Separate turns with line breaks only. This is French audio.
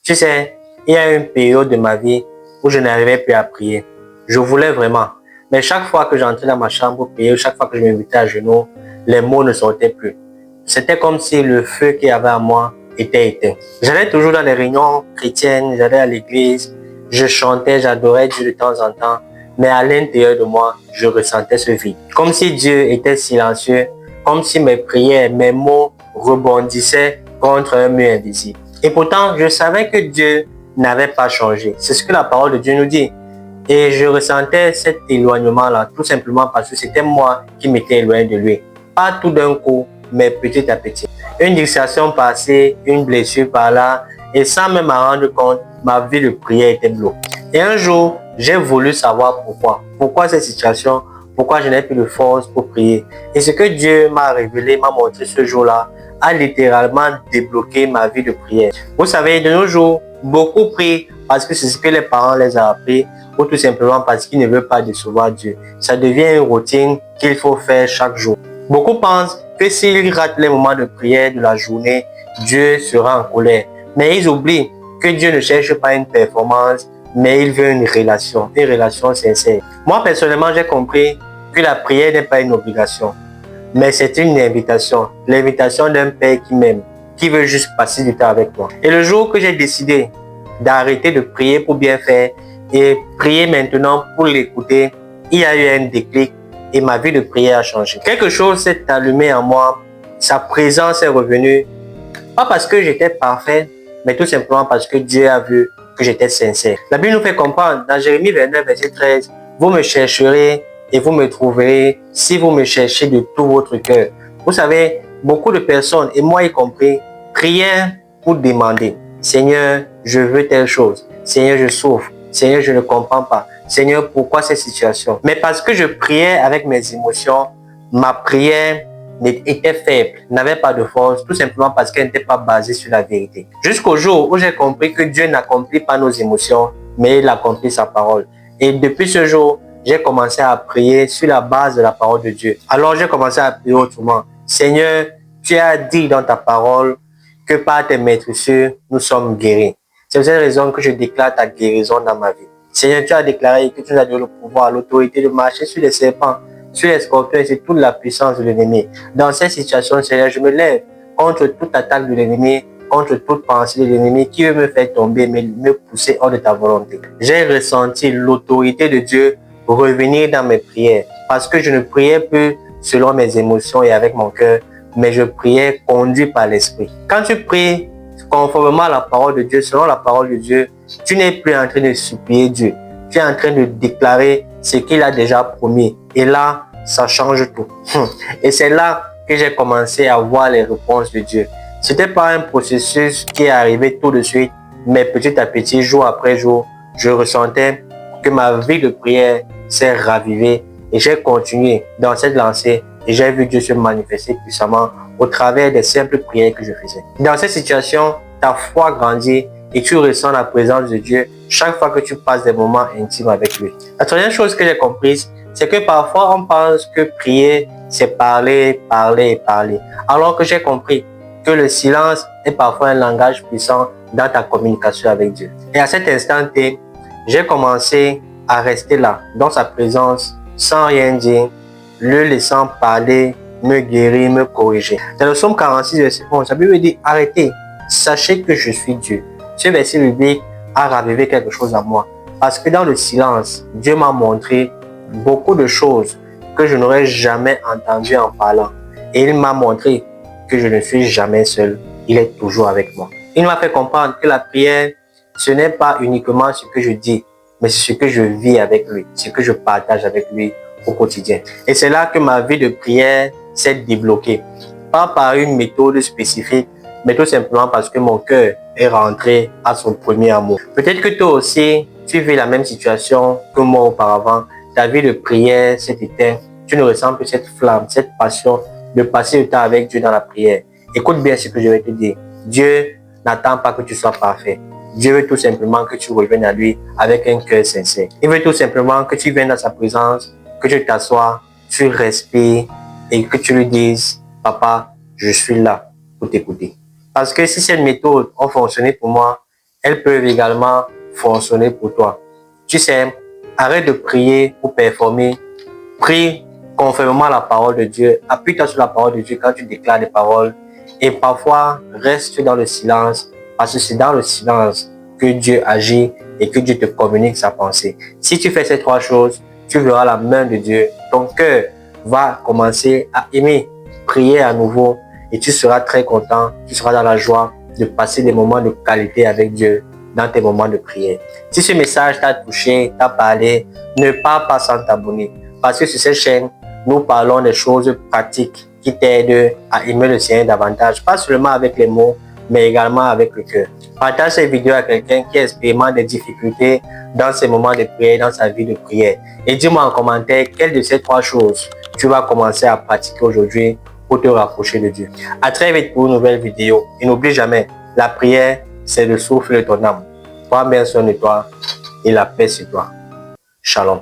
Tu sais, il y a une période de ma vie où je n'arrivais plus à prier. Je voulais vraiment. Mais chaque fois que j'entrais dans ma chambre pour prier, chaque fois que je m'invitais à genoux, les mots ne sortaient plus. C'était comme si le feu qu'il y avait en moi était éteint. J'allais toujours dans les réunions chrétiennes, j'allais à l'église, je chantais, j'adorais Dieu de temps en temps, mais à l'intérieur de moi, je ressentais ce vide. Comme si Dieu était silencieux, comme si mes prières, mes mots rebondissaient contre un mur invisible. Et pourtant, je savais que Dieu n'avait pas changé. C'est ce que la parole de Dieu nous dit. Et je ressentais cet éloignement-là, tout simplement parce que c'était moi qui m'étais éloigné de lui. Pas tout d'un coup, mais petit à petit. Une distraction passée, une blessure par là, et sans même m'en rendre compte, ma vie de prière était bloquée. Et un jour, j'ai voulu savoir pourquoi. Pourquoi cette situation? Pourquoi je n'ai plus de force pour prier? Et ce que Dieu m'a révélé, m'a montré ce jour-là, a littéralement débloqué ma vie de prière. Vous savez, de nos jours, beaucoup prient parce que c'est ce que les parents les ont appris ou tout simplement parce qu'ils ne veulent pas décevoir Dieu. Ça devient une routine qu'il faut faire chaque jour. Beaucoup pensent que s'ils ratent les moments de prière de la journée, Dieu sera en colère. Mais ils oublient que Dieu ne cherche pas une performance, mais il veut une relation sincère. Moi, personnellement, j'ai compris que la prière n'est pas une obligation, mais c'est une invitation. L'invitation d'un Père qui m'aime, qui veut juste passer du temps avec moi. Et le jour que j'ai décidé d'arrêter de prier pour bien faire et prier maintenant pour l'écouter, il y a eu un déclic et ma vie de prière a changé. Quelque chose s'est allumé en moi, sa présence est revenue, pas parce que j'étais parfait, mais tout simplement parce que Dieu a vu que j'étais sincère. La Bible nous fait comprendre dans Jérémie 29, verset 13, vous me chercherez et vous me trouverez si vous me cherchez de tout votre cœur. Vous savez, beaucoup de personnes, et moi y compris, prièrent pour demander, Seigneur, je veux telle chose. Seigneur, je souffre. Seigneur, je ne comprends pas. Seigneur, pourquoi cette situation? Mais parce que je priais avec mes émotions, ma prière était faible, n'avait pas de force, tout simplement parce qu'elle n'était pas basée sur la vérité. Jusqu'au jour où j'ai compris que Dieu n'accomplit pas nos émotions, mais il accomplit sa parole. Et depuis ce jour, j'ai commencé à prier sur la base de la parole de Dieu. Alors j'ai commencé à prier autrement. Seigneur, tu as dit dans ta parole que par tes maîtresses, nous sommes guéris. C'est pour cette raison que je déclare ta guérison dans ma vie. Seigneur, tu as déclaré que tu nous as donné le pouvoir, l'autorité de marcher sur les serpents, sur les scorpions et sur toute la puissance de l'ennemi. Dans cette situation, Seigneur, je me lève contre toute attaque de l'ennemi, contre toute pensée de l'ennemi qui veut me faire tomber, mais me pousser hors de ta volonté. J'ai ressenti l'autorité de Dieu revenir dans mes prières parce que je ne priais plus selon mes émotions et avec mon cœur, mais je priais conduit par l'esprit. Quand tu pries conformément à la parole de Dieu, selon la parole de Dieu, tu n'es plus en train de supplier Dieu. Tu es en train de déclarer ce qu'il a déjà promis. Et là, ça change tout. Et c'est là que j'ai commencé à voir les réponses de Dieu. C'était pas un processus qui est arrivé tout de suite, mais petit à petit, jour après jour, je ressentais que ma vie de prière s'est ravivée et j'ai continué dans cette lancée et j'ai vu Dieu se manifester puissamment au travers des simples prières que je faisais. Dans cette situation, ta foi grandit et tu ressens la présence de Dieu chaque fois que tu passes des moments intimes avec lui. La troisième chose que j'ai comprise, c'est que parfois on pense que prier, c'est parler, parler et parler. Alors que j'ai compris que le silence est parfois un langage puissant dans ta communication avec Dieu. Et à cet instant T, j'ai commencé à rester là, dans sa présence, sans rien dire, le laissant parler, me guérir, me corriger. Dans le psaume 46, verset 11, la Bible dit, arrêtez, sachez que je suis Dieu. Ce verset biblique a ravivé quelque chose en moi. Parce que dans le silence, Dieu m'a montré beaucoup de choses que je n'aurais jamais entendues en parlant. Et il m'a montré que je ne suis jamais seul. Il est toujours avec moi. Il m'a fait comprendre que la prière, ce n'est pas uniquement ce que je dis, mais c'est ce que je vis avec lui, ce que je partage avec lui au quotidien. Et c'est là que ma vie de prière s'est débloquée. Pas par une méthode spécifique, mais tout simplement parce que mon cœur est rentré à son premier amour. Peut-être que toi aussi, tu vis la même situation que moi auparavant. Ta vie de prière s'est éteinte. Tu ne ressens plus cette flamme, cette passion de passer le temps avec Dieu dans la prière. Écoute bien ce que je vais te dire. Dieu n'attend pas que tu sois parfait. Dieu veut tout simplement que tu reviennes à lui avec un cœur sincère. Il veut tout simplement que tu viennes dans sa présence, que tu t'assoies, tu respires et que tu lui dises, Papa, je suis là pour t'écouter. Parce que si cette méthode a fonctionné pour moi, elles peuvent également fonctionner pour toi. Tu sais, arrête de prier pour performer. Prie conformément à la parole de Dieu. Appuie-toi sur la parole de Dieu quand tu déclares des paroles. Et parfois, reste dans le silence, parce que c'est dans le silence que Dieu agit et que Dieu te communique sa pensée. Si tu fais ces trois choses, tu verras la main de Dieu. Ton cœur va commencer à aimer, prier à nouveau et tu seras très content, tu seras dans la joie de passer des moments de qualité avec Dieu dans tes moments de prière. Si ce message t'a touché, t'a parlé, ne pars pas sans t'abonner. Parce que sur cette chaîne, nous parlons des choses pratiques qui t'aident à aimer le Seigneur davantage, pas seulement avec les mots, mais également avec le cœur. Partage cette vidéo à quelqu'un qui expérimente des difficultés dans ses moments de prière, dans sa vie de prière. Et dis-moi en commentaire quelle de ces trois choses tu vas commencer à pratiquer aujourd'hui pour te rapprocher de Dieu. À très vite pour une nouvelle vidéo. Et n'oublie jamais, la prière, c'est le souffle de ton âme. Prends bien soin de toi et la paix sur toi. Shalom.